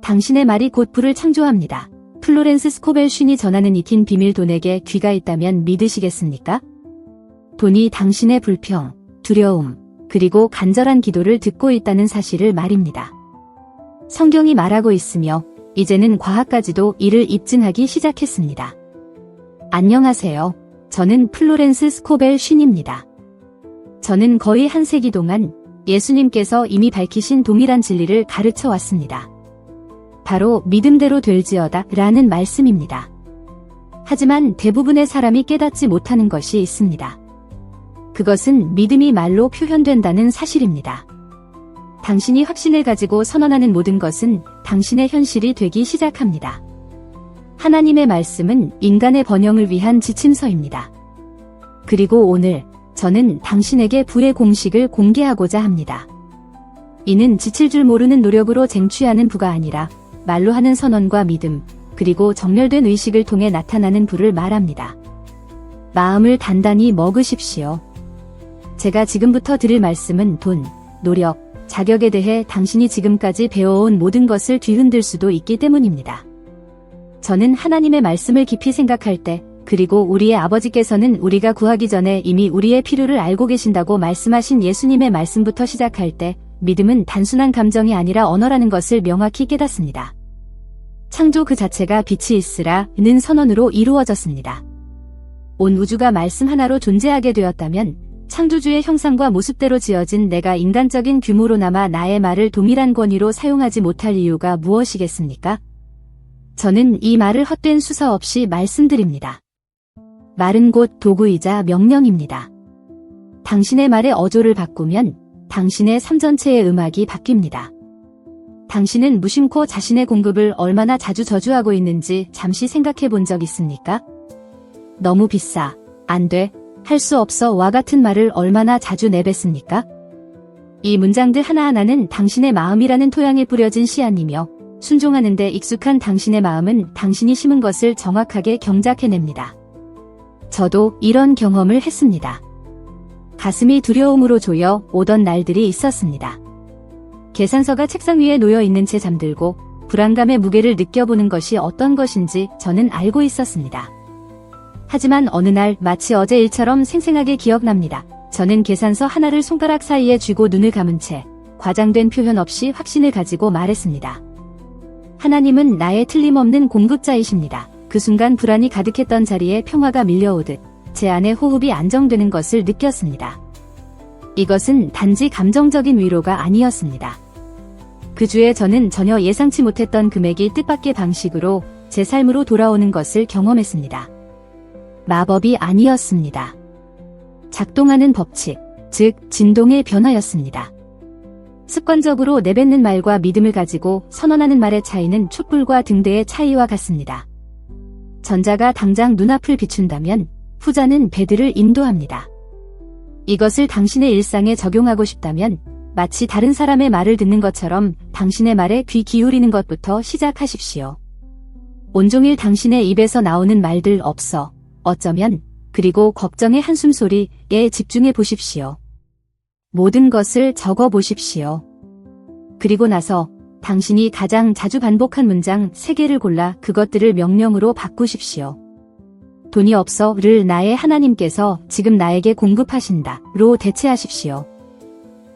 당신의 말이 곧 불을 창조합니다. 플로렌스 스코벨 쉰이 전하는 익힌 비밀. 돈에게 귀가 있다면 믿으시겠습니까? 돈이 당신의 불평, 두려움, 그리고 간절한 기도를 듣고 있다는 사실을 말입니다. 성경이 말하고 있으며 이제는 과학까지도 이를 입증하기 시작했습니다. 안녕하세요. 저는 플로렌스 스코벨 쉰입니다. 저는 거의 한 세기 동안 예수님께서 이미 밝히신 동일한 진리를 가르쳐 왔습니다. 바로 믿음대로 될지어다 라는 말씀입니다. 하지만 대부분의 사람이 깨닫지 못하는 것이 있습니다. 그것은 믿음이 말로 표현된다는 사실입니다. 당신이 확신을 가지고 선언하는 모든 것은 당신의 현실이 되기 시작합니다. 하나님의 말씀은 인간의 번영을 위한 지침서입니다. 그리고 오늘 저는 당신에게 불의 공식을 공개하고자 합니다. 이는 지칠 줄 모르는 노력으로 쟁취하는 부가 아니라 말로 하는 선언과 믿음, 그리고 정렬된 의식을 통해 나타나는 부를 말합니다. 마음을 단단히 먹으십시오. 제가 지금부터 드릴 말씀은 돈, 노력, 자격에 대해 당신이 지금까지 배워온 모든 것을 뒤흔들 수도 있기 때문입니다. 저는 하나님의 말씀을 깊이 생각할 때, 그리고 우리의 아버지께서는 우리가 구하기 전에 이미 우리의 필요를 알고 계신다고 말씀하신 예수님의 말씀부터 시작할 때, 믿음은 단순한 감정이 아니라 언어라는 것을 명확히 깨닫습니다. 창조 그 자체가 빛이 있으라는 선언으로 이루어졌습니다. 온 우주가 말씀 하나로 존재하게 되었다면 창조주의 형상과 모습대로 지어진 내가 인간적인 규모로나마 나의 말을 동일한 권위로 사용하지 못할 이유가 무엇이겠습니까? 저는 이 말을 헛된 수사 없이 말씀드립니다. 말은 곧 도구이자 명령입니다. 당신의 말의 어조를 바꾸면 당신의 삶 전체의 음악이 바뀝니다. 당신은 무심코 자신의 공급을 얼마나 자주 저주하고 있는지 잠시 생각해 본 적 있습니까? 너무 비싸, 안 돼, 할 수 없어 와 같은 말을 얼마나 자주 내뱉습니까? 이 문장들 하나하나는 당신의 마음이라는 토양에 뿌려진 씨앗이며 순종하는 데 익숙한 당신의 마음은 당신이 심은 것을 정확하게 경작해냅니다. 저도 이런 경험을 했습니다. 가슴이 두려움으로 조여 오던 날들이 있었습니다. 계산서가 책상 위에 놓여 있는 채 잠들고 불안감의 무게를 느껴보는 것이 어떤 것인지 저는 알고 있었습니다. 하지만 어느 날 마치 어제 일처럼 생생하게 기억납니다. 저는 계산서 하나를 손가락 사이에 쥐고 눈을 감은 채 과장된 표현 없이 확신을 가지고 말했습니다. 하나님은 나의 틀림없는 공급자이십니다. 그 순간 불안이 가득했던 자리에 평화가 밀려오듯 제 안에 호흡이 안정되는 것을 느꼈습니다. 이것은 단지 감정적인 위로가 아니었습니다. 그 주에 저는 전혀 예상치 못했던 금액이 뜻밖의 방식으로 제 삶으로 돌아오는 것을 경험했습니다. 마법이 아니었습니다. 작동하는 법칙, 즉 진동의 변화였습니다. 습관적으로 내뱉는 말과 믿음을 가지고 선언하는 말의 차이는 촛불과 등대의 차이와 같습니다. 전자가 당장 눈앞을 비춘다면 후자는 배들을 인도합니다. 이것을 당신의 일상에 적용하고 싶다면 마치 다른 사람의 말을 듣는 것처럼 당신의 말에 귀 기울이는 것부터 시작하십시오. 온종일 당신의 입에서 나오는 말들 없어, 어쩌면, 그리고 걱정의 한숨 소리에 집중해 보십시오. 모든 것을 적어 보십시오. 그리고 나서 당신이 가장 자주 반복한 문장 3개를 골라 그것들을 명령으로 바꾸십시오. 돈이 없어를 나의 하나님께서 지금 나에게 공급하신다로 대체하십시오.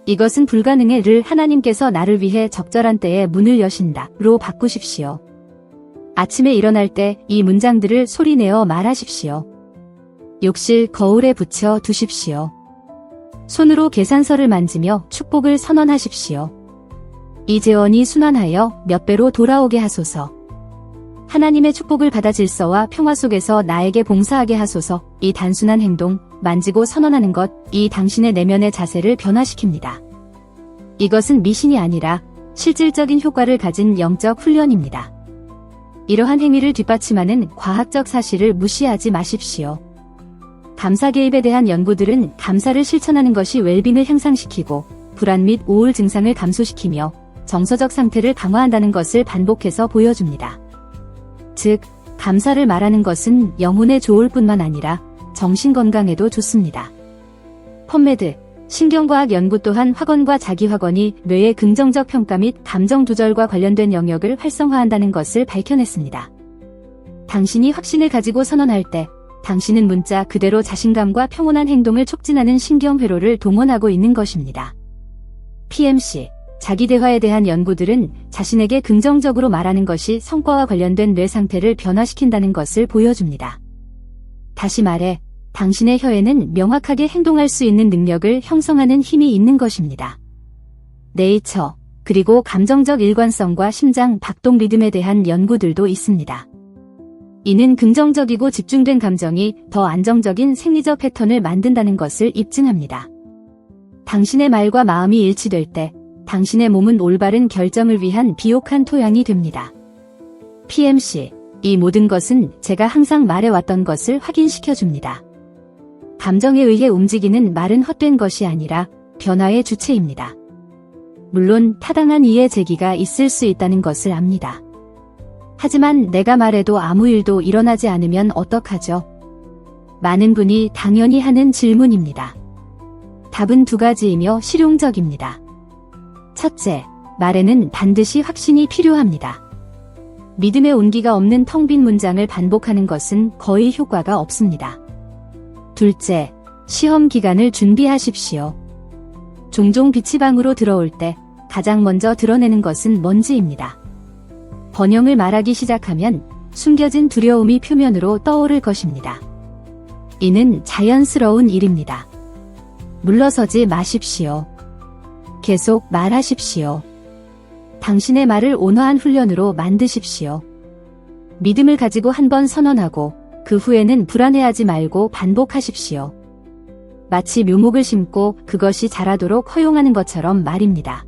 이것은 불가능해를 하나님께서 나를 위해 적절한 때에 문을 여신다로 바꾸십시오. 아침에 일어날 때 이 문장들을 소리내어 말하십시오. 욕실 거울에 붙여 두십시오. 손으로 계산서를 만지며 축복을 선언하십시오. 이 재원이 순환하여 몇 배로 돌아오게 하소서. 하나님의 축복을 받아 질서와 평화 속에서 나에게 봉사하게 하소서. 이 단순한 행동, 만지고 선언하는 것, 이 당신의 내면의 자세를 변화시킵니다. 이것은 미신이 아니라 실질적인 효과를 가진 영적 훈련입니다. 이러한 행위를 뒷받침하는 과학적 사실을 무시하지 마십시오. 감사 개입에 대한 연구들은 감사를 실천하는 것이 웰빙을 향상시키고 불안 및 우울 증상을 감소시키며 정서적 상태를 강화한다는 것을 반복해서 보여줍니다. 즉, 감사를 말하는 것은 영혼에 좋을 뿐만 아니라 정신 건강에도 좋습니다. 펌메드, 신경과학 연구 또한 확언과 자기 확언이 뇌의 긍정적 평가 및 감정 조절과 관련된 영역을 활성화한다는 것을 밝혀냈습니다. 당신이 확신을 가지고 선언할 때 당신은 문자 그대로 자신감과 평온한 행동을 촉진하는 신경회로를 동원하고 있는 것입니다. PMC, 자기대화에 대한 연구들은 자신에게 긍정적으로 말하는 것이 성과와 관련된 뇌 상태를 변화시킨다는 것을 보여줍니다. 다시 말해, 당신의 혀에는 명확하게 행동할 수 있는 능력을 형성하는 힘이 있는 것입니다. 네이처, 그리고 감정적 일관성과 심장 박동 리듬에 대한 연구들도 있습니다. 이는 긍정적이고 집중된 감정이 더 안정적인 생리적 패턴을 만든다는 것을 입증합니다. 당신의 말과 마음이 일치될 때 당신의 몸은 올바른 결정을 위한 비옥한 토양이 됩니다. PMC, 이 모든 것은 제가 항상 말해왔던 것을 확인시켜줍니다. 감정에 의해 움직이는 말은 헛된 것이 아니라 변화의 주체입니다. 물론 타당한 이해 제기가 있을 수 있다는 것을 압니다. 하지만 내가 말해도 아무 일도 일어나지 않으면 어떡하죠? 많은 분이 당연히 하는 질문입니다. 답은 두 가지이며 실용적입니다. 첫째, 말에는 반드시 확신이 필요합니다. 믿음의 온기가 없는 텅 빈 문장을 반복하는 것은 거의 효과가 없습니다. 둘째, 시험 기간을 준비하십시오. 종종 빛이 방으로 들어올 때 가장 먼저 드러내는 것은 먼지입니다. 번영을 말하기 시작하면 숨겨진 두려움이 표면으로 떠오를 것입니다. 이는 자연스러운 일입니다. 물러서지 마십시오. 계속 말하십시오. 당신의 말을 온화한 훈련으로 만드십시오. 믿음을 가지고 한번 선언하고 그 후에는 불안해하지 말고 반복하십시오. 마치 묘목을 심고 그것이 자라도록 허용하는 것처럼 말입니다.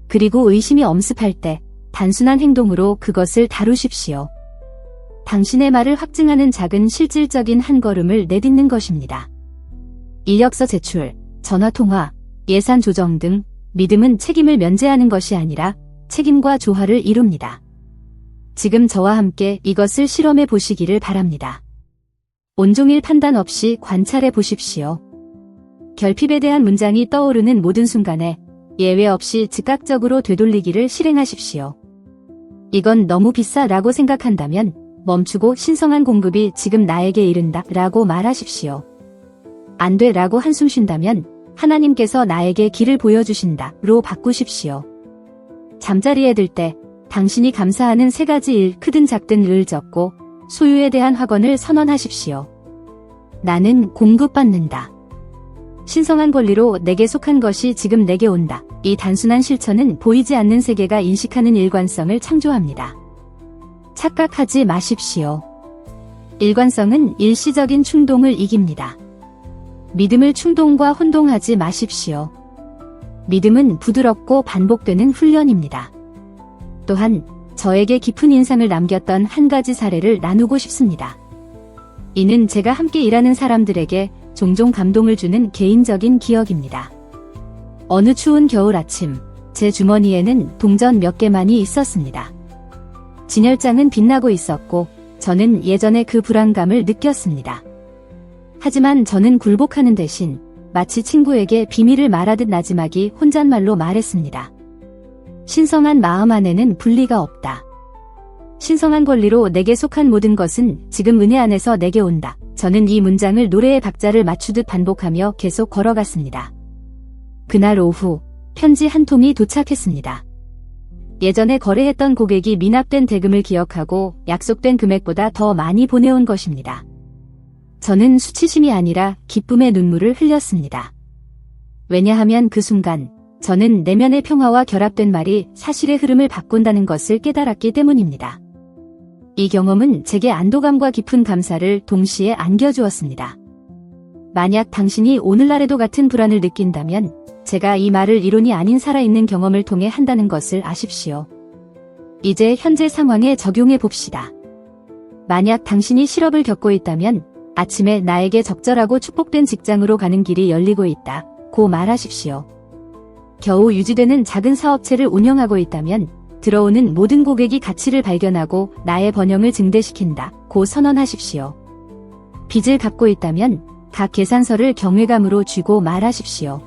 그리고 의심이 엄습할 때 단순한 행동으로 그것을 다루십시오. 당신의 말을 확증하는 작은 실질적인 한 걸음을 내딛는 것입니다. 이력서 제출, 전화통화, 예산 조정 등 믿음은 책임을 면제하는 것이 아니라 책임과 조화를 이룹니다. 지금 저와 함께 이것을 실험해 보시기를 바랍니다. 온종일 판단 없이 관찰해 보십시오. 결핍에 대한 문장이 떠오르는 모든 순간에 예외 없이 즉각적으로 되돌리기를 실행하십시오. 이건 너무 비싸라고 생각한다면 멈추고 신성한 공급이 지금 나에게 이른다 라고 말하십시오. 안 돼 라고 한숨 쉰다면 하나님께서 나에게 길을 보여주신다로 바꾸십시오. 잠자리에 들 때 당신이 감사하는 세 가지 일, 크든 작든 을 적고 소유에 대한 확언을 선언하십시오. 나는 공급받는다. 신성한 권리로 내게 속한 것이 지금 내게 온다. 이 단순한 실천은 보이지 않는 세계가 인식하는 일관성을 창조합니다. 착각하지 마십시오. 일관성은 일시적인 충동을 이깁니다. 믿음을 충동과 혼동하지 마십시오. 믿음은 부드럽고 반복되는 훈련입니다. 또한 저에게 깊은 인상을 남겼던 한 가지 사례를 나누고 싶습니다. 이는 제가 함께 일하는 사람들에게 종종 감동을 주는 개인적인 기억입니다. 어느 추운 겨울 아침, 제 주머니에는 동전 몇 개만이 있었습니다. 진열장은 빛나고 있었고 저는 예전에 그 불안감을 느꼈습니다. 하지만 저는 굴복하는 대신 마치 친구에게 비밀을 말하듯 나지막이 혼잣말로 말했습니다. 신성한 마음 안에는 분리가 없다. 신성한 권리로 내게 속한 모든 것은 지금 은혜 안에서 내게 온다. 저는 이 문장을 노래의 박자를 맞추듯 반복하며 계속 걸어갔습니다. 그날 오후 편지 한 통이 도착했습니다. 예전에 거래했던 고객이 미납된 대금을 기억하고 약속된 금액보다 더 많이 보내온 것입니다. 저는 수치심이 아니라 기쁨의 눈물을 흘렸습니다. 왜냐하면 그 순간 저는 내면의 평화와 결합된 말이 사실의 흐름을 바꾼다는 것을 깨달았기 때문입니다. 이 경험은 제게 안도감과 깊은 감사를 동시에 안겨주었습니다. 만약 당신이 오늘날에도 같은 불안을 느낀다면 제가 이 말을 이론이 아닌 살아있는 경험을 통해 한다는 것을 아십시오. 이제 현재 상황에 적용해 봅시다. 만약 당신이 실업을 겪고 있다면 아침에 나에게 적절하고 축복된 직장으로 가는 길이 열리고 있다. 고 말하십시오. 겨우 유지되는 작은 사업체를 운영하고 있다면 들어오는 모든 고객이 가치를 발견하고 나의 번영을 증대시킨다. 고 선언하십시오. 빚을 갚고 있다면 각 계산서를 경외감으로 쥐고 말하십시오.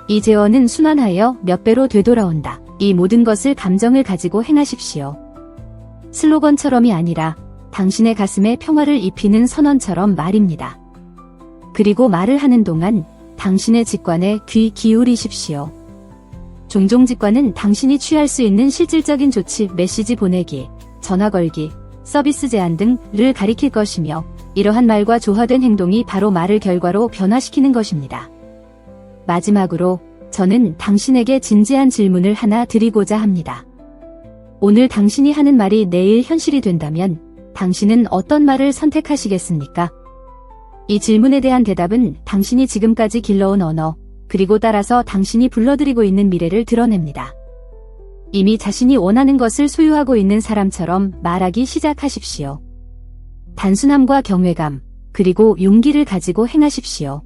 이 재원은 순환하여 몇 배로 되돌아온다. 이 모든 것을 감정을 가지고 행하십시오. 슬로건처럼이 아니라 당신의 가슴에 평화를 입히는 선언처럼 말입니다. 그리고 말을 하는 동안 당신의 직관에 귀 기울이십시오. 종종 직관은 당신이 취할 수 있는 실질적인 조치, 메시지 보내기, 전화 걸기, 서비스 제안 등을 가리킬 것이며 이러한 말과 조화된 행동이 바로 말을 결과로 변화시키는 것입니다. 마지막으로 저는 당신에게 진지한 질문을 하나 드리고자 합니다. 오늘 당신이 하는 말이 내일 현실이 된다면 당신은 어떤 말을 선택하시겠습니까? 이 질문에 대한 대답은 당신이 지금까지 길러온 언어, 그리고 따라서 당신이 불러들이고 있는 미래를 드러냅니다. 이미 자신이 원하는 것을 소유하고 있는 사람처럼 말하기 시작하십시오. 단순함과 경외감, 그리고 용기를 가지고 행하십시오.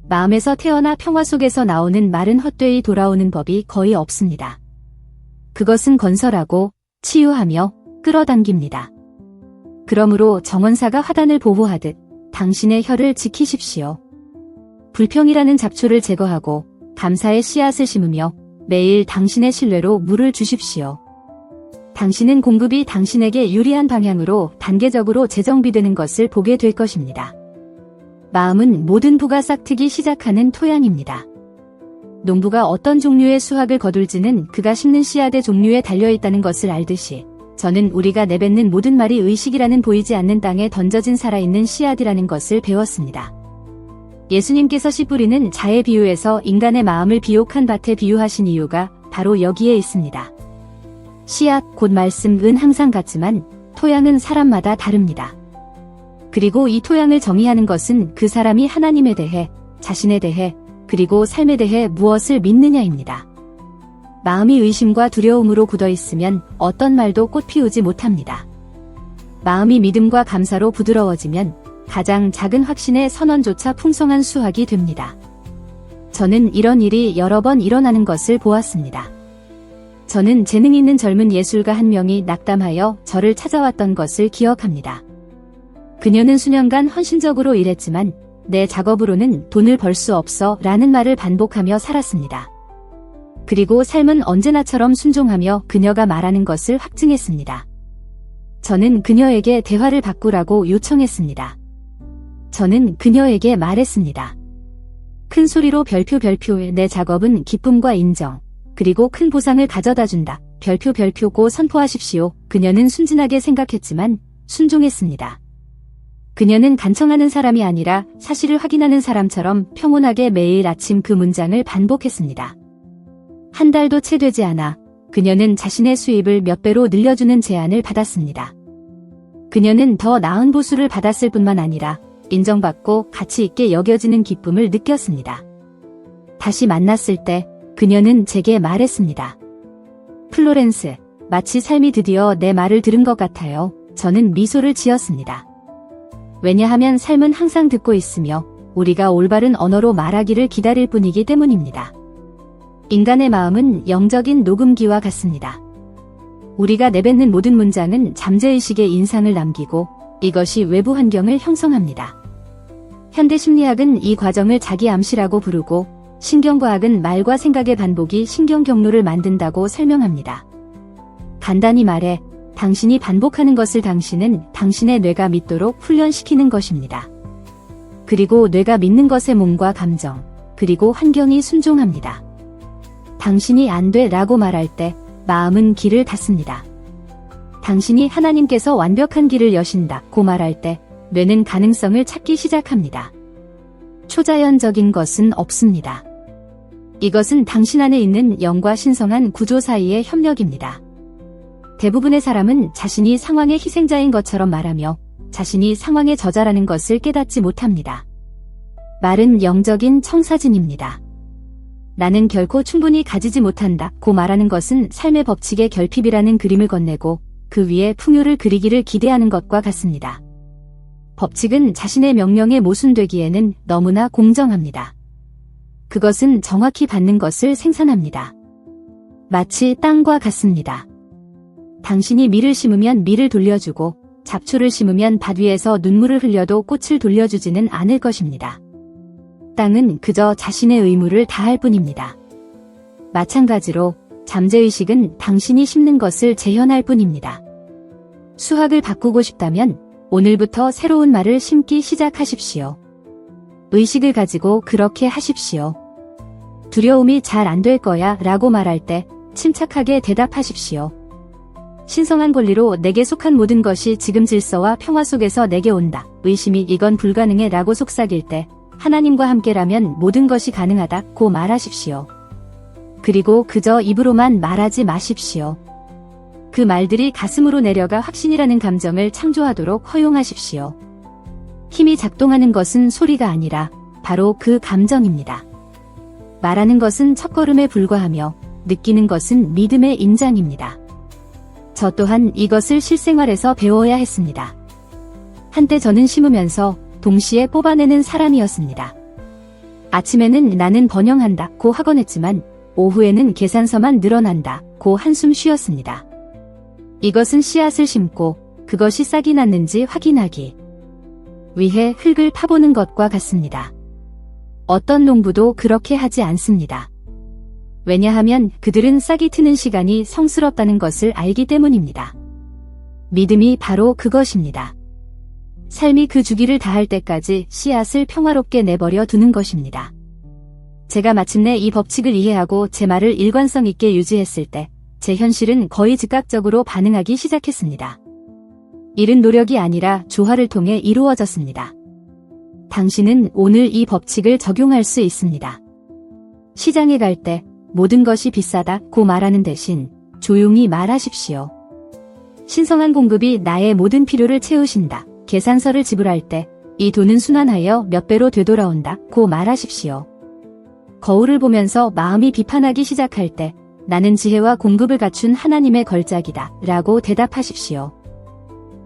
마음에서 태어나 평화 속에서 나오는 말은 헛되이 돌아오는 법이 거의 없습니다. 그것은 건설하고 치유하며 끌어당깁니다. 그러므로 정원사가 화단을 보호하듯 당신의 혀를 지키십시오. 불평이라는 잡초를 제거하고 감사의 씨앗을 심으며 매일 당신의 신뢰로 물을 주십시오. 당신은 공급이 당신에게 유리한 방향으로 단계적으로 재정비되는 것을 보게 될 것입니다. 마음은 모든 부가 싹트기 시작하는 토양입니다. 농부가 어떤 종류의 수확을 거둘지는 그가 심는 씨앗의 종류에 달려있다는 것을 알듯이 저는 우리가 내뱉는 모든 말이 의식이라는 보이지 않는 땅에 던져진 살아있는 씨앗이라는 것을 배웠습니다. 예수님께서 씨 뿌리는 자의 비유에서 인간의 마음을 비옥한 밭에 비유하신 이유가 바로 여기에 있습니다. 씨앗, 곧 말씀은 항상 같지만 토양은 사람마다 다릅니다. 그리고 이 토양을 정의하는 것은 그 사람이 하나님에 대해, 자신에 대해, 그리고 삶에 대해 무엇을 믿느냐입니다. 마음이 의심과 두려움으로 굳어있으면 어떤 말도 꽃 피우지 못합니다. 마음이 믿음과 감사로 부드러워지면 가장 작은 확신의 선언조차 풍성한 수확이 됩니다. 저는 이런 일이 여러 번 일어나는 것을 보았습니다. 저는 재능 있는 젊은 예술가 한 명이 낙담하여 저를 찾아왔던 것을 기억합니다. 그녀는 수년간 헌신적으로 일했지만 내 작업으로는 돈을 벌 수 없어 라는 말을 반복하며 살았습니다. 그리고 삶은 언제나처럼 순종하며 그녀가 말하는 것을 확증했습니다. 저는 그녀에게 대화를 바꾸라고 요청했습니다. 저는 그녀에게 말했습니다. 큰 소리로 별표에 내 작업은 기쁨과 인정, 그리고 큰 보상을 가져다 준다. 별표고 선포하십시오. 그녀는 순진하게 생각했지만 순종했습니다. 그녀는 간청하는 사람이 아니라 사실을 확인하는 사람처럼 평온하게 매일 아침 그 문장을 반복했습니다. 한 달도 채 되지 않아 그녀는 자신의 수입을 몇 배로 늘려주는 제안을 받았습니다. 그녀는 더 나은 보수를 받았을 뿐만 아니라 인정받고 가치 있게 여겨지는 기쁨을 느꼈습니다. 다시 만났을 때 그녀는 제게 말했습니다. 플로렌스, 마치 삶이 드디어 내 말을 들은 것 같아요. 저는 미소를 지었습니다. 왜냐하면 삶은 항상 듣고 있으며 우리가 올바른 언어로 말하기를 기다릴 뿐이기 때문입니다. 인간의 마음은 영적인 녹음기와 같습니다. 우리가 내뱉는 모든 문장은 잠재의식의 인상을 남기고 이것이 외부 환경을 형성합니다. 현대 심리학은 이 과정을 자기 암시라고 부르고 신경과학은 말과 생각의 반복이 신경 경로를 만든다고 설명합니다. 간단히 말해 당신이 반복하는 것을 당신은 당신의 뇌가 믿도록 훈련시키는 것입니다. 그리고 뇌가 믿는 것에 몸과 감정, 그리고 환경이 순종합니다. 당신이 안 돼 라고 말할 때 마음은 길을 닫습니다. 당신이 하나님께서 완벽한 길을 여신다고 말할 때 뇌는 가능성을 찾기 시작합니다. 초자연적인 것은 없습니다. 이것은 당신 안에 있는 영과 신성한 구조 사이의 협력입니다. 대부분의 사람은 자신이 상황의 희생자인 것처럼 말하며 자신이 상황의 저자라는 것을 깨닫지 못합니다. 말은 영적인 청사진입니다. 나는 결코 충분히 가지지 못한다고 말하는 것은 삶의 법칙의 결핍이라는 그림을 건네고 그 위에 풍요를 그리기를 기대하는 것과 같습니다. 법칙은 자신의 명령에 모순되기에는 너무나 공정합니다. 그것은 정확히 받는 것을 생산합니다. 마치 땅과 같습니다. 당신이 밀을 심으면 밀을 돌려주고 잡초를 심으면 밭 위에서 눈물을 흘려도 꽃을 돌려주지는 않을 것입니다. 땅은 그저 자신의 의무를 다할 뿐입니다. 마찬가지로 잠재의식은 당신이 심는 것을 재현할 뿐입니다. 수학을 바꾸고 싶다면 오늘부터 새로운 말을 심기 시작하십시오. 의식을 가지고 그렇게 하십시오. 두려움이 잘 안 될 거야 라고 말할 때 침착하게 대답하십시오. 신성한 권리로 내게 속한 모든 것이 지금 질서와 평화 속에서 내게 온다. 의심이 이건 불가능해 라고 속삭일 때 하나님과 함께라면 모든 것이 가능하다고 말하십시오. 그리고 그저 입으로만 말하지 마십시오. 그 말들이 가슴으로 내려가 확신이라는 감정을 창조하도록 허용하십시오. 힘이 작동하는 것은 소리가 아니라 바로 그 감정입니다. 말하는 것은 첫걸음에 불과하며 느끼는 것은 믿음의 임장입니다. 저 또한 이것을 실생활에서 배워야 했습니다. 한때 저는 심으면서 동시에 뽑아내는 사람이었습니다. 아침에는 나는 번영한다고 하곤 했지만 오후에는 계산서만 늘어난다고 한숨 쉬었습니다. 이것은 씨앗을 심고 그것이 싹이 났는지 확인하기 위해 흙을 파보는 것과 같습니다. 어떤 농부도 그렇게 하지 않습니다. 왜냐하면 그들은 싹이 트는 시간이 성스럽다는 것을 알기 때문입니다. 믿음이 바로 그것입니다. 삶이 그 주기를 다할 때까지 씨앗을 평화롭게 내버려 두는 것입니다. 제가 마침내 이 법칙을 이해하고 제 말을 일관성 있게 유지했을 때 제 현실은 거의 즉각적으로 반응하기 시작했습니다. 이른 노력이 아니라 조화를 통해 이루어졌습니다. 당신은 오늘 이 법칙을 적용할 수 있습니다. 시장에 갈 때 모든 것이 비싸다고 말하는 대신 조용히 말하십시오. 신성한 공급이 나의 모든 필요를 채우신다. 계산서를 지불할 때 이 돈은 순환하여 몇 배로 되돌아온다고 말하십시오. 거울을 보면서 마음이 비판하기 시작할 때 나는 지혜와 공급을 갖춘 하나님의 걸작이다 라고 대답하십시오.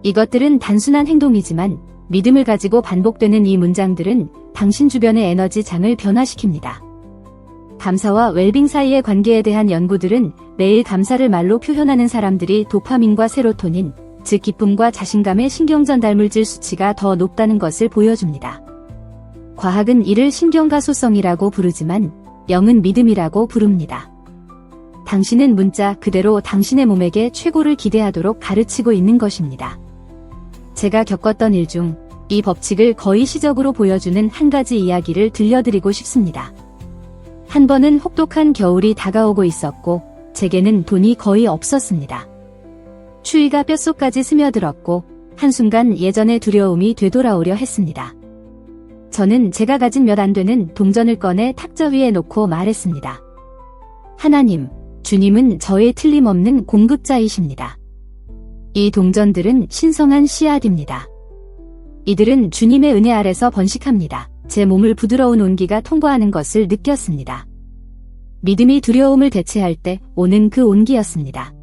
이것들은 단순한 행동이지만 믿음을 가지고 반복되는 이 문장들은 당신 주변의 에너지 장을 변화시킵니다. 감사와 웰빙 사이의 관계에 대한 연구들은 매일 감사를 말로 표현하는 사람들이 도파민과 세로토닌, 즉 기쁨과 자신감의 신경전달물질 수치가 더 높다는 것을 보여줍니다. 과학은 이를 신경가소성이라고 부르지만 영은 믿음이라고 부릅니다. 당신은 문자 그대로 당신의 몸에게 최고를 기대하도록 가르치고 있는 것입니다. 제가 겪었던 일 중 이 법칙을 거의 시적으로 보여주는 한 가지 이야기를 들려드리고 싶습니다. 한 번은 혹독한 겨울이 다가오고 있었고 제게는 돈이 거의 없었습니다. 추위가 뼛속까지 스며들었고 한순간 예전의 두려움이 되돌아오려 했습니다. 저는 제가 가진 몇 안 되는 동전을 꺼내 탁자 위에 놓고 말했습니다. 하나님, 주님은 저의 틀림없는 공급자이십니다. 이 동전들은 신성한 씨앗입니다. 이들은 주님의 은혜 아래서 번식합니다. 제 몸을 부드러운 온기가 통과하는 것을 느꼈습니다. 믿음이 두려움을 대체할 때 오는 그 온기였습니다.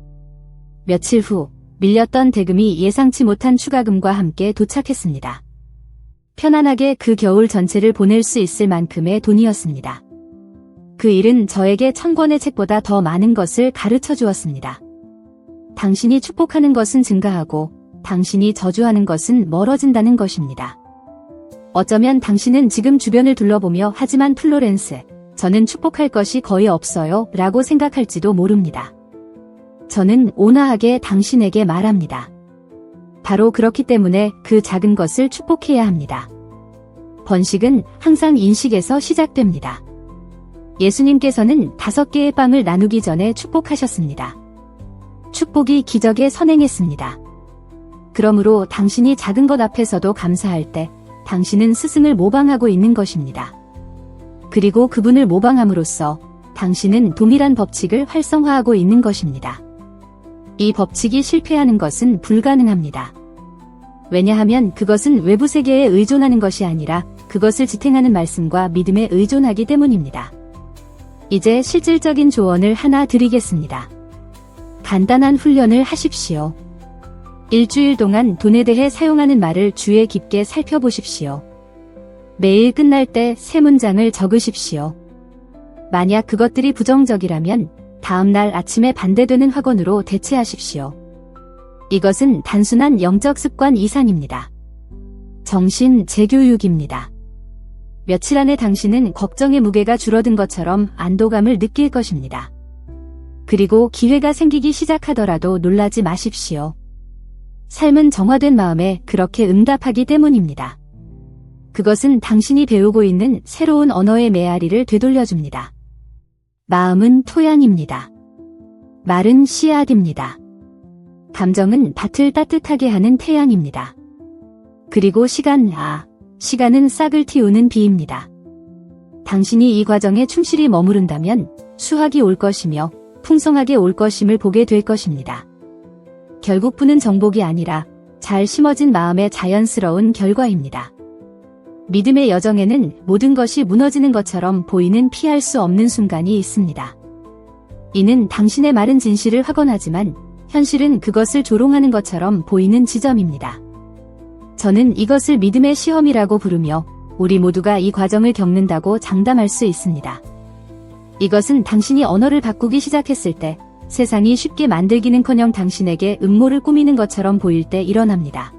며칠 후 밀렸던 대금이 예상치 못한 추가금과 함께 도착했습니다. 편안하게 그 겨울 전체를 보낼 수 있을 만큼의 돈이었습니다. 그 일은 저에게 1000권의 책보다 더 많은 것을 가르쳐 주었습니다. 당신이 축복하는 것은 증가하고 당신이 저주하는 것은 멀어진다는 것입니다. 어쩌면 당신은 지금 주변을 둘러보며 하지만 플로렌스, 저는 축복할 것이 거의 없어요 라고 생각할지도 모릅니다. 저는 온화하게 당신에게 말합니다. 바로 그렇기 때문에 그 작은 것을 축복해야 합니다. 번식은 항상 인식에서 시작됩니다. 예수님께서는 5개의 빵을 나누기 전에 축복하셨습니다. 축복이 기적에 선행했습니다. 그러므로 당신이 작은 것 앞에서도 감사할 때 당신은 스승을 모방하고 있는 것입니다. 그리고 그분을 모방함으로써 당신은 동일한 법칙을 활성화하고 있는 것입니다. 이 법칙이 실패하는 것은 불가능합니다. 왜냐하면 그것은 외부 세계에 의존하는 것이 아니라 그것을 지탱하는 말씀과 믿음에 의존하기 때문입니다. 이제 실질적인 조언을 하나 드리겠습니다. 간단한 훈련을 하십시오. 일주일 동안 돈에 대해 사용하는 말을 주의 깊게 살펴보십시오. 매일 끝날 때 3문장을 적으십시오. 만약 그것들이 부정적이라면 다음날 아침에 반대되는 확언으로 대체하십시오. 이것은 단순한 영적 습관 이상입니다. 정신 재교육입니다. 며칠 안에 당신은 걱정의 무게가 줄어든 것처럼 안도감을 느낄 것입니다. 그리고 기회가 생기기 시작하더라도 놀라지 마십시오. 삶은 정화된 마음에 그렇게 응답하기 때문입니다. 그것은 당신이 배우고 있는 새로운 언어의 메아리를 되돌려줍니다. 마음은 토양입니다. 말은 씨앗입니다. 감정은 밭을 따뜻하게 하는 태양입니다. 그리고 시간은 싹을 틔우는 비입니다. 당신이 이 과정에 충실히 머무른다면 수확이 올 것이며 풍성하게 올 것임을 보게 될 것입니다. 결국 부는 정복이 아니라 잘 심어진 마음의 자연스러운 결과입니다. 믿음의 여정에는 모든 것이 무너지는 것처럼 보이는 피할 수 없는 순간이 있습니다. 이는 당신의 말은 진실을 확언하지만 현실은 그것을 조롱하는 것처럼 보이는 지점입니다. 저는 이것을 믿음의 시험이라고 부르며 우리 모두가 이 과정을 겪는다고 장담할 수 있습니다. 이것은 당신이 언어를 바꾸기 시작했을 때 세상이 쉽게 만들기는커녕 당신에게 음모를 꾸미는 것처럼 보일 때 일어납니다.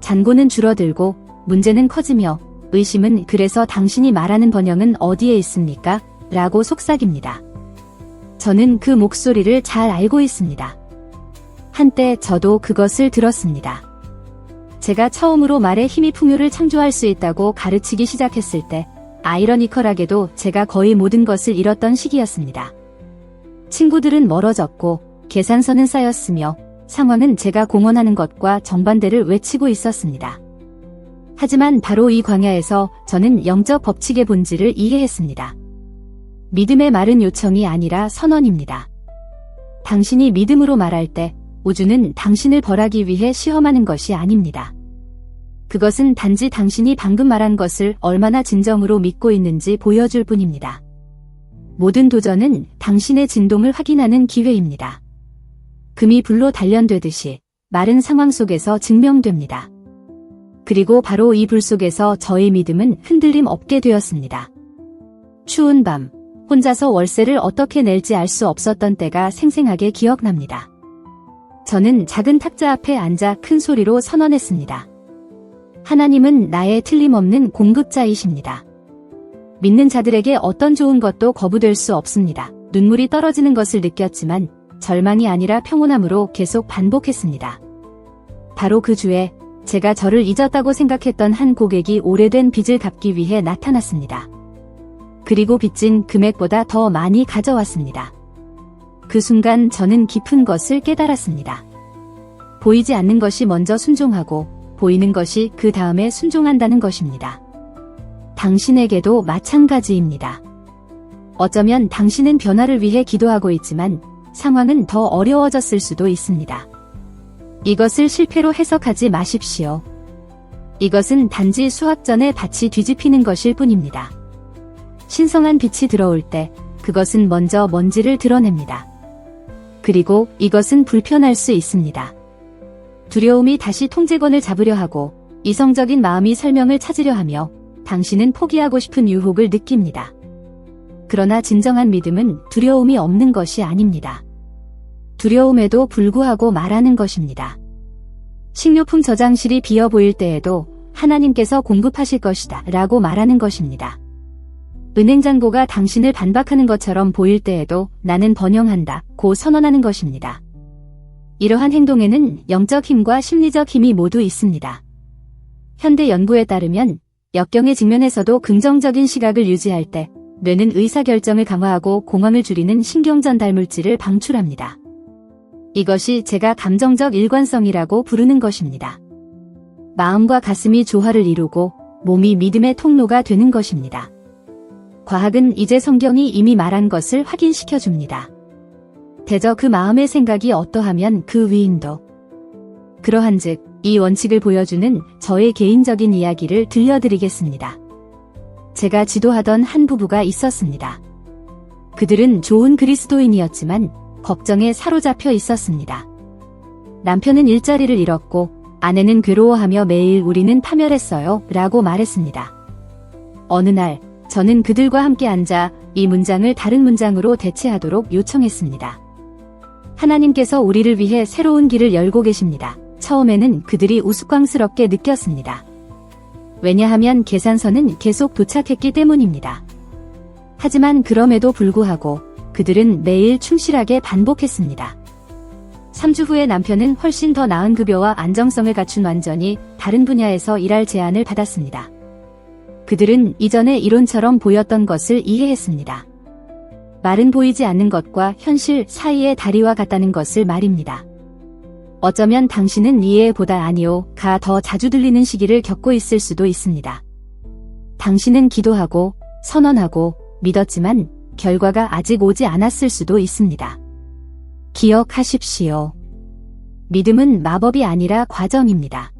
잔고는 줄어들고 문제는 커지며 의심은 그래서 당신이 말하는 번영은 어디에 있습니까? 라고 속삭입니다. 저는 그 목소리를 잘 알고 있습니다. 한때 저도 그것을 들었습니다. 제가 처음으로 말의 힘이 풍요를 창조할 수 있다고 가르치기 시작했을 때 아이러니컬하게도 제가 거의 모든 것을 잃었던 시기였습니다. 친구들은 멀어졌고 계산서는 쌓였으며 상황은 제가 공언하는 것과 정반대를 외치고 있었습니다. 하지만 바로 이 광야에서 저는 영적 법칙의 본질을 이해했습니다. 믿음의 말은 요청이 아니라 선언입니다. 당신이 믿음으로 말할 때 우주는 당신을 벌하기 위해 시험하는 것이 아닙니다. 그것은 단지 당신이 방금 말한 것을 얼마나 진정으로 믿고 있는지 보여줄 뿐입니다. 모든 도전은 당신의 진동을 확인하는 기회입니다. 금이 불로 단련되듯이 마른 상황 속에서 증명됩니다. 그리고 바로 이 불 속에서 저의 믿음은 흔들림 없게 되었습니다. 추운 밤, 혼자서 월세를 어떻게 낼지 알 수 없었던 때가 생생하게 기억납니다. 저는 작은 탁자 앞에 앉아 큰 소리로 선언했습니다. 하나님은 나의 틀림없는 공급자이십니다. 믿는 자들에게 어떤 좋은 것도 거부될 수 없습니다. 눈물이 떨어지는 것을 느꼈지만 절망이 아니라 평온함으로 계속 반복했습니다. 바로 그 주에 제가 저를 잊었다고 생각했던 한 고객이 오래된 빚을 갚기 위해 나타났습니다. 그리고 빚진 금액보다 더 많이 가져왔습니다. 그 순간 저는 깊은 것을 깨달았습니다. 보이지 않는 것이 먼저 순종하고 보이는 것이 그 다음에 순종한다는 것입니다. 당신에게도 마찬가지입니다. 어쩌면 당신은 변화를 위해 기도하고 있지만 상황은 더 어려워졌을 수도 있습니다. 이것을 실패로 해석하지 마십시오. 이것은 단지 수확 전에 밭이 뒤집히는 것일 뿐입니다. 신성한 빛이 들어올 때 그것은 먼저 먼지를 드러냅니다. 그리고 이것은 불편할 수 있습니다. 두려움이 다시 통제권을 잡으려 하고 이성적인 마음이 설명을 찾으려 하며 당신은 포기하고 싶은 유혹을 느낍니다. 그러나 진정한 믿음은 두려움이 없는 것이 아닙니다. 두려움에도 불구하고 말하는 것입니다. 식료품 저장실이 비어 보일 때에도 하나님께서 공급하실 것이다 라고 말하는 것입니다. 은행 잔고가 당신을 반박하는 것처럼 보일 때에도 나는 번영한다 고 선언하는 것입니다. 이러한 행동에는 영적 힘과 심리적 힘이 모두 있습니다. 현대 연구에 따르면 역경의 직면에서도 긍정적인 시각을 유지할 때 뇌는 의사결정을 강화하고 공황을 줄이는 신경전달 물질을 방출합니다. 이것이 제가 감정적 일관성이라고 부르는 것입니다. 마음과 가슴이 조화를 이루고 몸이 믿음의 통로가 되는 것입니다. 과학은 이제 성경이 이미 말한 것을 확인시켜 줍니다. 대저 그 마음의 생각이 어떠하면 그 위인도 그러한즉 이 원칙을 보여주는 저의 개인적인 이야기를 들려드리겠습니다. 제가 지도하던 한 부부가 있었습니다. 그들은 좋은 그리스도인이었지만 걱정에 사로잡혀 있었습니다. 남편은 일자리를 잃었고 아내는 괴로워하며 매일 우리는 파멸했어요 라고 말했습니다. 어느 날 저는 그들과 함께 앉아 이 문장을 다른 문장으로 대체하도록 요청했습니다. 하나님께서 우리를 위해 새로운 길을 열고 계십니다. 처음에는 그들이 우스꽝스럽게 느꼈습니다. 왜냐하면 계산서는 계속 도착했기 때문입니다. 하지만 그럼에도 불구하고 그들은 매일 충실하게 반복했습니다. 3주 후에 남편은 훨씬 더 나은 급여와 안정성을 갖춘 완전히 다른 분야에서 일할 제안을 받았습니다. 그들은 이전에 이론처럼 보였던 것을 이해했습니다. 말은 보이지 않는 것과 현실 사이의 다리와 같다는 것을 말입니다. 어쩌면 당신은 이해보다 아니오가 더 자주 들리는 시기를 겪고 있을 수도 있습니다. 당신은 기도하고 선언하고 믿었지만 결과가 아직 오지 않았을 수도 있습니다. 기억하십시오. 믿음은 마법이 아니라 과정입니다.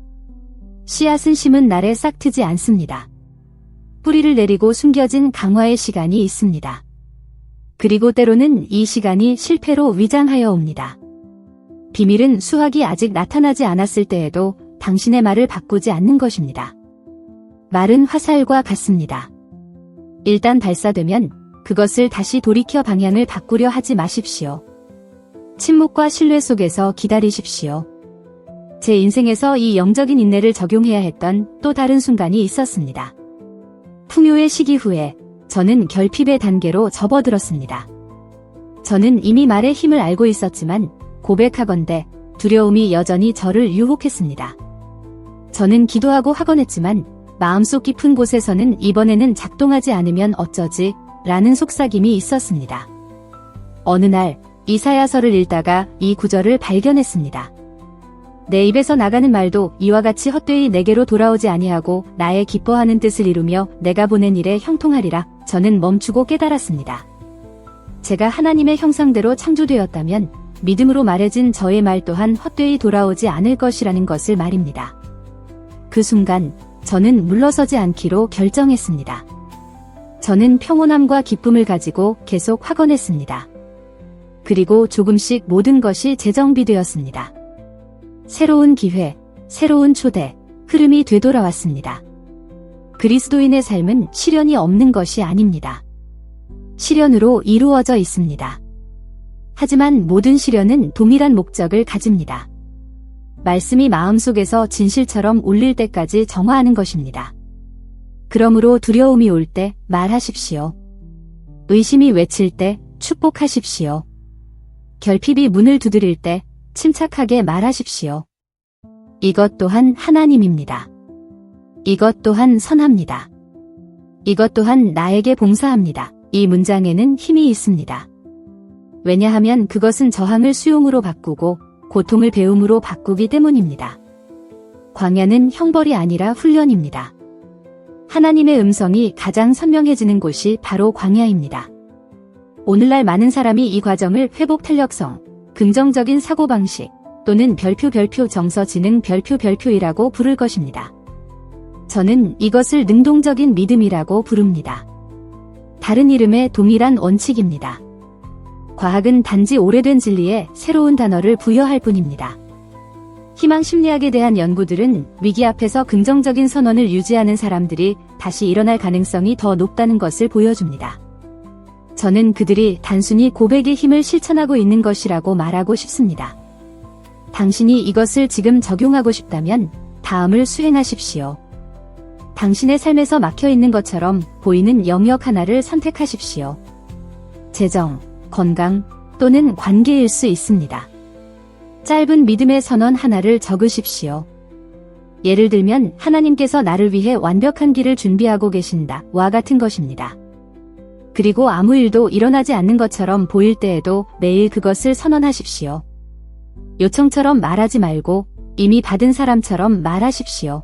씨앗은 심은 날에 싹트지 않습니다. 뿌리를 내리고 숨겨진 강화의 시간이 있습니다. 그리고 때로는 이 시간이 실패로 위장하여 옵니다. 비밀은 수확이 아직 나타나지 않았을 때에도 당신의 말을 바꾸지 않는 것입니다. 말은 화살과 같습니다. 일단 발사되면 그것을 다시 돌이켜 방향을 바꾸려 하지 마십시오. 침묵과 신뢰 속에서 기다리십시오. 제 인생에서 이 영적인 인내를 적용해야 했던 또 다른 순간이 있었습니다. 풍요의 시기 후에 저는 결핍의 단계로 접어들었습니다. 저는 이미 말의 힘을 알고 있었지만 고백하건대 두려움이 여전히 저를 유혹했습니다. 저는 기도하고 학원했지만 마음속 깊은 곳에서는 이번에는 작동하지 않으면 어쩌지? 라는 속삭임이 있었습니다. 어느 날 이사야서를 읽다가 이 구절을 발견했습니다. 내 입에서 나가는 말도 이와 같이 헛되이 내게로 돌아오지 아니하고 나의 기뻐하는 뜻을 이루며 내가 보낸 일에 형통하리라. 저는 멈추고 깨달았습니다. 제가 하나님의 형상대로 창조되었다면 믿음으로 말해진 저의 말 또한 헛되이 돌아오지 않을 것이라는 것을 말입니다. 그 순간 저는 물러서지 않기로 결정했습니다. 저는 평온함과 기쁨을 가지고 계속 학원했습니다. 그리고 조금씩 모든 것이 재정비되었습니다. 새로운 기회, 새로운 초대, 흐름이 되돌아왔습니다. 그리스도인의 삶은 시련이 없는 것이 아닙니다. 시련으로 이루어져 있습니다. 하지만 모든 시련은 동일한 목적을 가집니다. 말씀이 마음속에서 진실처럼 울릴 때까지 정화하는 것입니다. 그러므로 두려움이 올 때 말하십시오. 의심이 외칠 때 축복하십시오. 결핍이 문을 두드릴 때 침착하게 말하십시오. 이것 또한 하나님입니다. 이것 또한 선합니다. 이것 또한 나에게 봉사합니다. 이 문장에는 힘이 있습니다. 왜냐하면 그것은 저항을 수용으로 바꾸고 고통을 배움으로 바꾸기 때문입니다. 광야는 형벌이 아니라 훈련입니다. 하나님의 음성이 가장 선명해지는 곳이 바로 광야입니다. 오늘날 많은 사람이 이 과정을 회복 탄력성, 긍정적인 사고방식 또는 별표 정서 지능 별표이라고 부를 것입니다. 저는 이것을 능동적인 믿음이라고 부릅니다. 다른 이름의 동일한 원칙입니다. 과학은 단지 오래된 진리에 새로운 단어를 부여할 뿐입니다. 희망 심리학에 대한 연구들은 위기 앞에서 긍정적인 선언을 유지하는 사람들이 다시 일어날 가능성이 더 높다는 것을 보여줍니다. 저는 그들이 단순히 고백의 힘을 실천하고 있는 것이라고 말하고 싶습니다. 당신이 이것을 지금 적용하고 싶다면 다음을 수행하십시오. 당신의 삶에서 막혀 있는 것처럼 보이는 영역 하나를 선택하십시오. 재정, 건강 또는 관계일 수 있습니다. 짧은 믿음의 선언 하나를 적으십시오. 예를 들면 하나님께서 나를 위해 완벽한 길을 준비하고 계신다와 같은 것입니다. 그리고 아무 일도 일어나지 않는 것처럼 보일 때에도 매일 그것을 선언하십시오. 요청처럼 말하지 말고 이미 받은 사람처럼 말하십시오.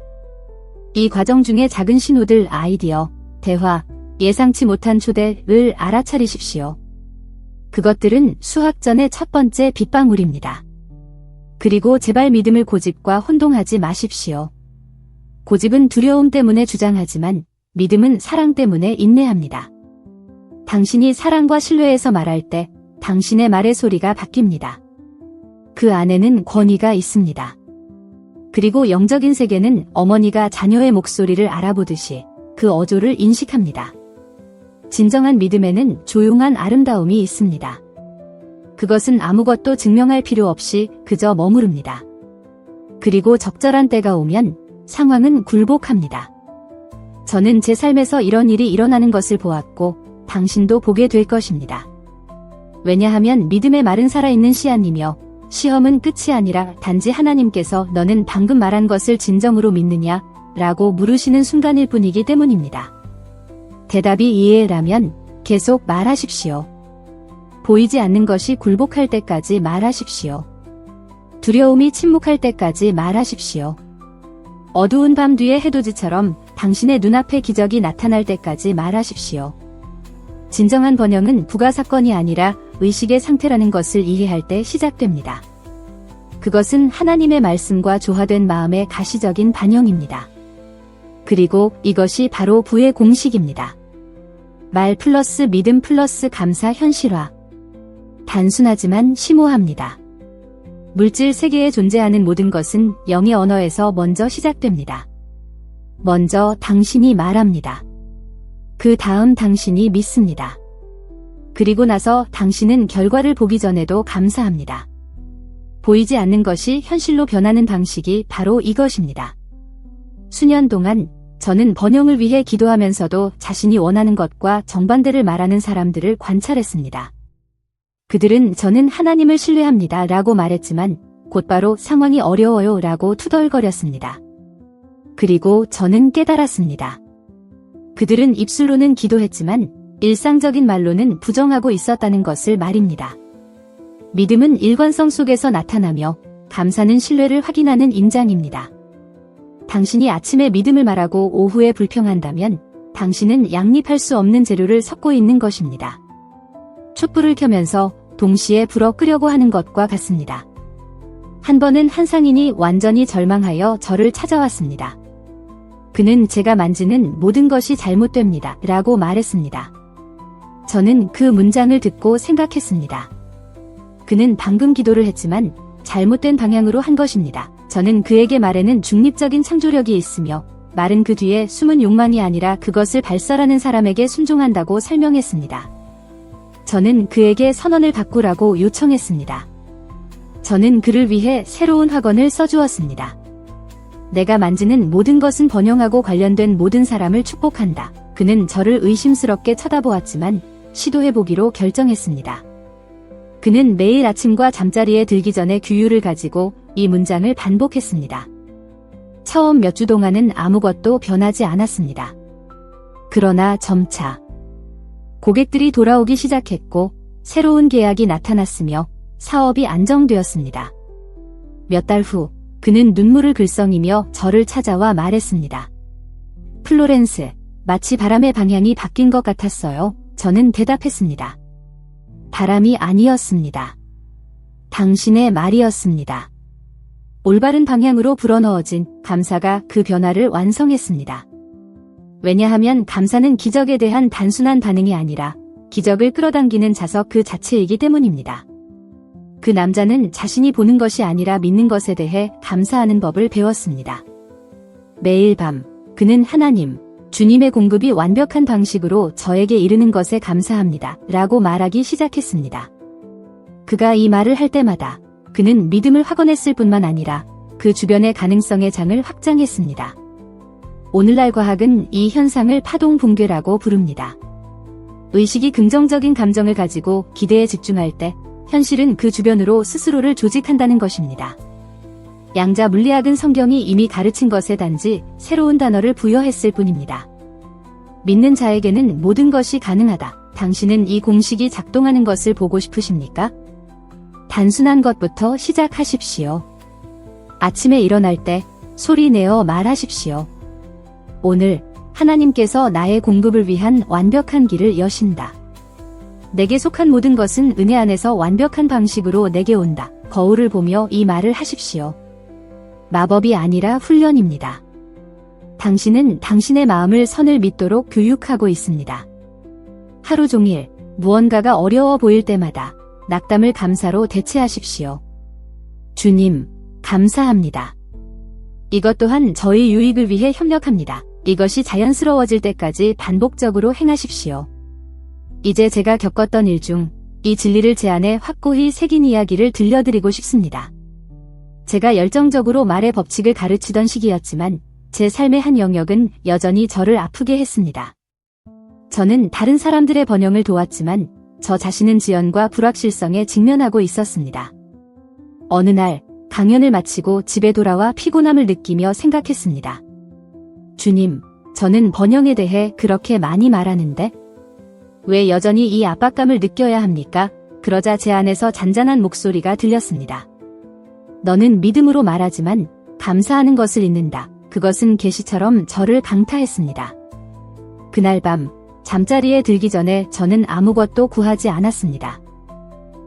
이 과정 중에 작은 신호들, 아이디어, 대화, 예상치 못한 초대를 알아차리십시오. 그것들은 수학 전의 첫 번째 빗방울입니다. 그리고 제발 믿음을 고집과 혼동하지 마십시오. 고집은 두려움 때문에 주장하지만 믿음은 사랑 때문에 인내합니다. 당신이 사랑과 신뢰에서 말할 때 당신의 말의 소리가 바뀝니다. 그 안에는 권위가 있습니다. 그리고 영적인 세계는 어머니가 자녀의 목소리를 알아보듯이 그 어조를 인식합니다. 진정한 믿음에는 조용한 아름다움이 있습니다. 그것은 아무것도 증명할 필요 없이 그저 머무릅니다. 그리고 적절한 때가 오면 상황은 굴복합니다. 저는 제 삶에서 이런 일이 일어나는 것을 보았고 당신도 보게 될 것입니다. 왜냐하면 믿음의 말은 살아있는 씨앗이며 시험은 끝이 아니라 단지 하나님께서 너는 방금 말한 것을 진정으로 믿느냐? 라고 물으시는 순간일 뿐이기 때문입니다. 대답이 이해라면 계속 말하십시오. 보이지 않는 것이 굴복할 때까지 말하십시오. 두려움이 침묵할 때까지 말하십시오. 어두운 밤 뒤의 해돋이처럼 당신의 눈앞에 기적이 나타날 때까지 말하십시오. 진정한 번영은 부가사건이 아니라 의식의 상태라는 것을 이해할 때 시작됩니다. 그것은 하나님의 말씀과 조화된 마음의 가시적인 반영입니다. 그리고 이것이 바로 부의 공식입니다. 말 플러스 믿음 플러스 감사 현실화. 단순하지만 심오합니다. 물질 세계에 존재하는 모든 것은 영의 언어에서 먼저 시작됩니다. 먼저 당신이 말합니다. 그 다음 당신이 믿습니다. 그리고 나서 당신은 결과를 보기 전에도 감사합니다. 보이지 않는 것이 현실로 변하는 방식이 바로 이것입니다. 수년 동안 저는 번영을 위해 기도하면서도 자신이 원하는 것과 정반대를 말하는 사람들을 관찰했습니다. 그들은 저는 하나님을 신뢰합니다 라고 말했지만 곧바로 상황이 어려워요 라고 투덜거렸습니다. 그리고 저는 깨달았습니다. 그들은 입술로는 기도했지만 일상적인 말로는 부정하고 있었다는 것을 말입니다. 믿음은 일관성 속에서 나타나며 감사는 신뢰를 확인하는 인장입니다. 당신이 아침에 믿음을 말하고 오후에 불평한다면 당신은 양립할 수 없는 재료를 섞고 있는 것입니다. 촛불을 켜면서 동시에 불어 끄려고 하는 것과 같습니다. 한 번은 한 상인이 완전히 절망하여 저를 찾아왔습니다. 그는 제가 만지는 모든 것이 잘못됩니다 라고 말했습니다. 저는 그 문장을 듣고 생각했습니다. 그는 방금 기도를 했지만 잘못된 방향으로 한 것입니다. 저는 그에게 말에는 중립적인 창조력이 있으며 말은 그 뒤에 숨은 욕망이 아니라 그것을 발설하는 사람에게 순종한다고 설명했습니다. 저는 그에게 선언을 바꾸라고 요청했습니다. 저는 그를 위해 새로운 학원을 써주었습니다. 내가 만지는 모든 것은 번영하고 관련된 모든 사람을 축복한다. 그는 저를 의심스럽게 쳐다보았지만 시도해보기로 결정했습니다. 그는 매일 아침과 잠자리에 들기 전에 규율을 가지고 이 문장을 반복했습니다. 처음 몇 주 동안은 아무것도 변하지 않았습니다. 그러나 점차 고객들이 돌아오기 시작했고 새로운 계약이 나타났으며 사업이 안정되었습니다. 몇 달 후 그는 눈물을 글썽이며 저를 찾아와 말했습니다. 플로렌스, 마치 바람의 방향이 바뀐 것 같았어요. 저는 대답했습니다. 바람이 아니었습니다. 당신의 말이었습니다. 올바른 방향으로 불어넣어진 감사가 그 변화를 완성했습니다. 왜냐하면 감사는 기적에 대한 단순한 반응이 아니라 기적을 끌어당기는 자석 그 자체이기 때문입니다. 그 남자는 자신이 보는 것이 아니라 믿는 것에 대해 감사하는 법을 배웠습니다. 매일 밤 그는 하나님, 주님의 공급이 완벽한 방식으로 저에게 이르는 것에 감사합니다 라고 말하기 시작했습니다. 그가 이 말을 할 때마다 그는 믿음을 확언했을 뿐만 아니라 그 주변의 가능성의 장을 확장했습니다. 오늘날 과학은 이 현상을 파동 붕괴라고 부릅니다. 의식이 긍정적인 감정을 가지고 기대에 집중할 때 현실은 그 주변으로 스스로를 조직한다는 것입니다. 양자 물리학은 성경이 이미 가르친 것에 단지 새로운 단어를 부여했을 뿐입니다. 믿는 자에게는 모든 것이 가능하다. 당신은 이 공식이 작동하는 것을 보고 싶으십니까? 단순한 것부터 시작하십시오. 아침에 일어날 때 소리 내어 말하십시오. 오늘 하나님께서 나의 공급을 위한 완벽한 길을 여신다. 내게 속한 모든 것은 은혜 안에서 완벽한 방식으로 내게 온다. 거울을 보며 이 말을 하십시오. 마법이 아니라 훈련입니다. 당신은 당신의 마음을 선을 믿도록 교육하고 있습니다. 하루 종일 무언가가 어려워 보일 때마다 낙담을 감사로 대체하십시오. 주님, 감사합니다. 이것 또한 저희 유익을 위해 협력합니다. 이것이 자연스러워질 때까지 반복적으로 행하십시오. 이제 제가 겪었던 일 중 이 진리를 제 안에 확고히 새긴 이야기를 들려드리고 싶습니다. 제가 열정적으로 말의 법칙을 가르치던 시기였지만 제 삶의 한 영역은 여전히 저를 아프게 했습니다. 저는 다른 사람들의 번영을 도왔지만 저 자신은 지연과 불확실성에 직면하고 있었습니다. 어느 날 강연을 마치고 집에 돌아와 피곤함을 느끼며 생각했습니다. 주님, 저는 번영에 대해 그렇게 많이 말하는데 왜 여전히 이 압박감을 느껴야 합니까? 그러자 제 안에서 잔잔한 목소리가 들렸습니다. 너는 믿음으로 말하지만 감사하는 것을 잊는다. 그것은 계시처럼 저를 강타했습니다. 그날 밤 잠자리에 들기 전에 저는 아무것도 구하지 않았습니다.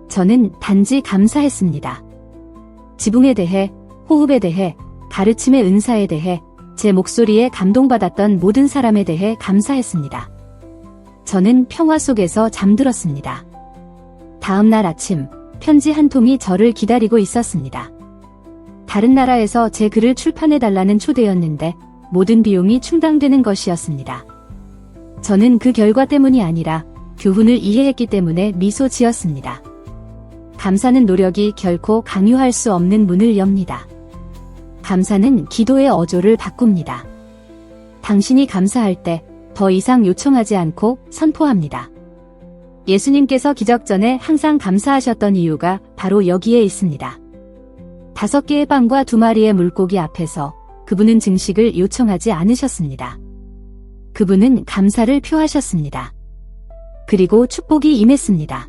저는 단지 감사했습니다. 지붕에 대해, 호흡에 대해, 가르침의 은사에 대해, 제 목소리에 감동받았던 모든 사람에 대해 감사했습니다. 저는 평화 속에서 잠들었습니다. 다음 날 아침, 편지 한 통이 저를 기다리고 있었습니다. 다른 나라에서 제 글을 출판해달라는 초대였는데 모든 비용이 충당되는 것이었습니다. 저는 그 결과 때문이 아니라 교훈을 이해했기 때문에 미소 지었습니다. 감사는 노력이 결코 강요할 수 없는 문을 엽니다. 감사는 기도의 어조를 바꿉니다. 당신이 감사할 때 더 이상 요청하지 않고 선포합니다. 예수님께서 기적 전에 항상 감사하셨던 이유가 바로 여기에 있습니다. 5개의 빵과 2마리의 물고기 앞에서 그분은 증식을 요청하지 않으셨습니다. 그분은 감사를 표하셨습니다. 그리고 축복이 임했습니다.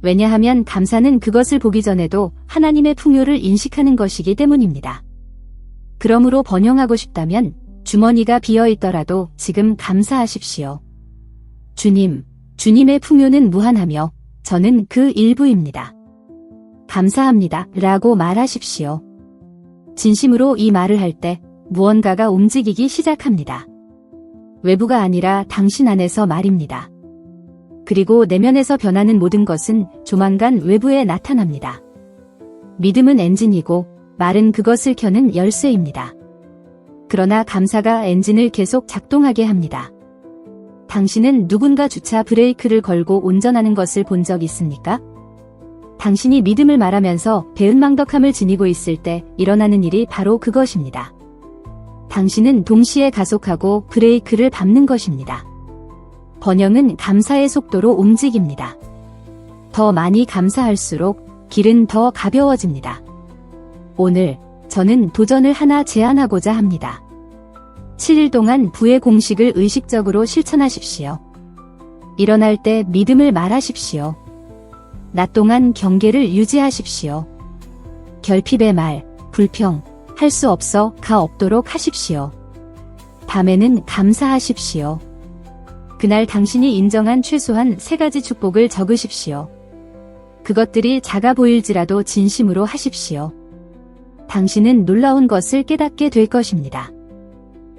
왜냐하면 감사는 그것을 보기 전에도 하나님의 풍요를 인식하는 것이기 때문입니다. 그러므로 번영하고 싶다면 주머니가 비어있더라도 지금 감사하십시오. 주님, 주님의 풍요는 무한하며 저는 그 일부입니다. 감사합니다. 라고 말하십시오. 진심으로 이 말을 할 때 무언가가 움직이기 시작합니다. 외부가 아니라 당신 안에서 말입니다. 그리고 내면에서 변하는 모든 것은 조만간 외부에 나타납니다. 믿음은 엔진이고 말은 그것을 켜는 열쇠입니다. 그러나 감사가 엔진을 계속 작동하게 합니다. 당신은 누군가 주차 브레이크를 걸고 운전하는 것을 본 적 있습니까? 당신이 믿음을 말하면서 배은망덕함을 지니고 있을 때 일어나는 일이 바로 그것입니다. 당신은 동시에 가속하고 브레이크를 밟는 것입니다. 번영은 감사의 속도로 움직입니다. 더 많이 감사할수록 길은 더 가벼워집니다. 오늘 저는 도전을 하나 제안하고자 합니다. 7일 동안 부의 공식을 의식적으로 실천하십시오. 일어날 때 믿음을 말하십시오. 낮 동안 경계를 유지하십시오. 결핍의 말, 불평, 할 수 없어 가 없도록 하십시오. 밤에는 감사하십시오. 그날 당신이 인정한 최소한 3가지 축복을 적으십시오. 그것들이 작아 보일지라도 진심으로 하십시오. 당신은 놀라운 것을 깨닫게 될 것입니다.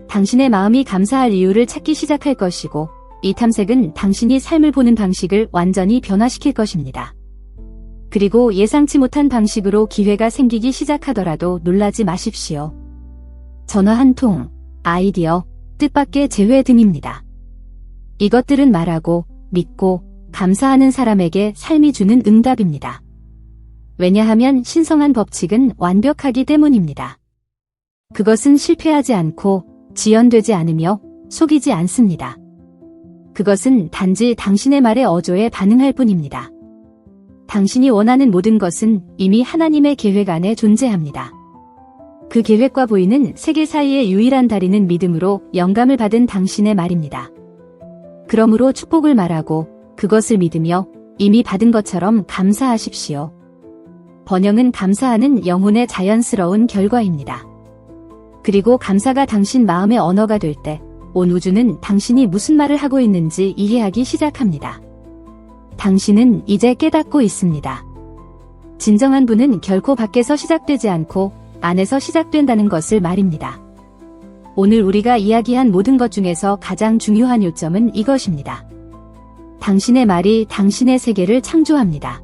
당신의 마음이 감사할 이유를 찾기 시작할 것이고 이 탐색은 당신이 삶을 보는 방식을 완전히 변화시킬 것입니다. 그리고 예상치 못한 방식으로 기회가 생기기 시작하더라도 놀라지 마십시오. 전화 한 통, 아이디어, 뜻밖의 재회 등입니다. 이것들은 말하고, 믿고, 감사하는 사람에게 삶이 주는 응답입니다. 왜냐하면 신성한 법칙은 완벽하기 때문입니다. 그것은 실패하지 않고 지연되지 않으며 속이지 않습니다. 그것은 단지 당신의 말에 어조에 반응할 뿐입니다. 당신이 원하는 모든 것은 이미 하나님의 계획 안에 존재합니다. 그 계획과 보이는 세계 사이의 유일한 다리는 믿음으로 영감을 받은 당신의 말입니다. 그러므로 축복을 말하고 그것을 믿으며 이미 받은 것처럼 감사하십시오. 번영은 감사하는 영혼의 자연스러운 결과입니다. 그리고 감사가 당신 마음의 언어가 될 때 온 우주는 당신이 무슨 말을 하고 있는지 이해하기 시작합니다. 당신은 이제 깨닫고 있습니다. 진정한 부는 결코 밖에서 시작되지 않고 안에서 시작된다는 것을 말입니다. 오늘 우리가 이야기한 모든 것 중에서 가장 중요한 요점은 이것입니다. 당신의 말이 당신의 세계를 창조합니다.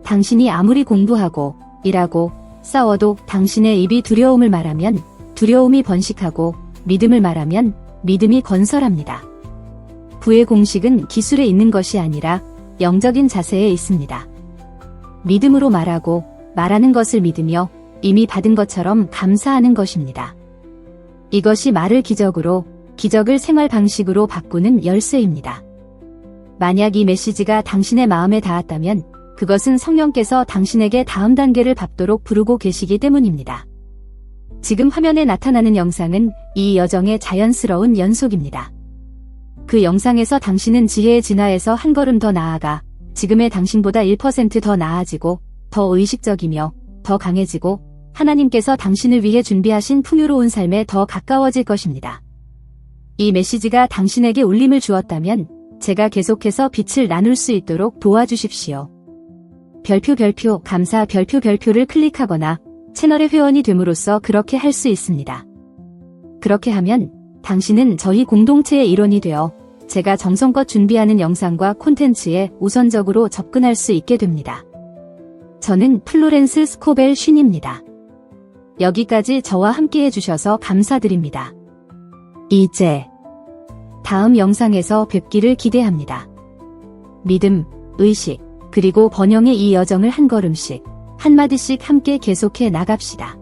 당신이 아무리 공부하고 일하고 싸워도 당신의 입이 두려움을 말하면 두려움이 번식하고 믿음을 말하면 믿음이 건설합니다. 부의 공식은 기술에 있는 것이 아니라 영적인 자세에 있습니다. 믿음으로 말하고 말하는 것을 믿으며 이미 받은 것처럼 감사하는 것입니다. 이것이 말을 기적으로, 기적을 생활 방식으로 바꾸는 열쇠입니다. 만약 이 메시지가 당신의 마음에 닿았다면 그것은 성령께서 당신에게 다음 단계를 밟도록 부르고 계시기 때문입니다. 지금 화면에 나타나는 영상은 이 여정의 자연스러운 연속입니다. 그 영상에서 당신은 지혜의 진화에서 한 걸음 더 나아가 지금의 당신보다 1% 더 나아지고 더 의식적이며 더 강해지고 하나님께서 당신을 위해 준비하신 풍요로운 삶에 더 가까워질 것입니다. 이 메시지가 당신에게 울림을 주었다면 제가 계속해서 빛을 나눌 수 있도록 도와주십시오. 별표 감사 별표를 클릭하거나 채널의 회원이 됨으로써 그렇게 할 수 있습니다. 그렇게 하면 당신은 저희 공동체의 일원이 되어 제가 정성껏 준비하는 영상과 콘텐츠에 우선적으로 접근할 수 있게 됩니다. 저는 플로렌스 스코벨 쉰입니다. 여기까지 저와 함께 해주셔서 감사드립니다. 이제 다음 영상에서 뵙기를 기대합니다. 믿음, 의식, 그리고 번영의 이 여정을 한 걸음씩, 한마디씩 함께 계속해 나갑시다.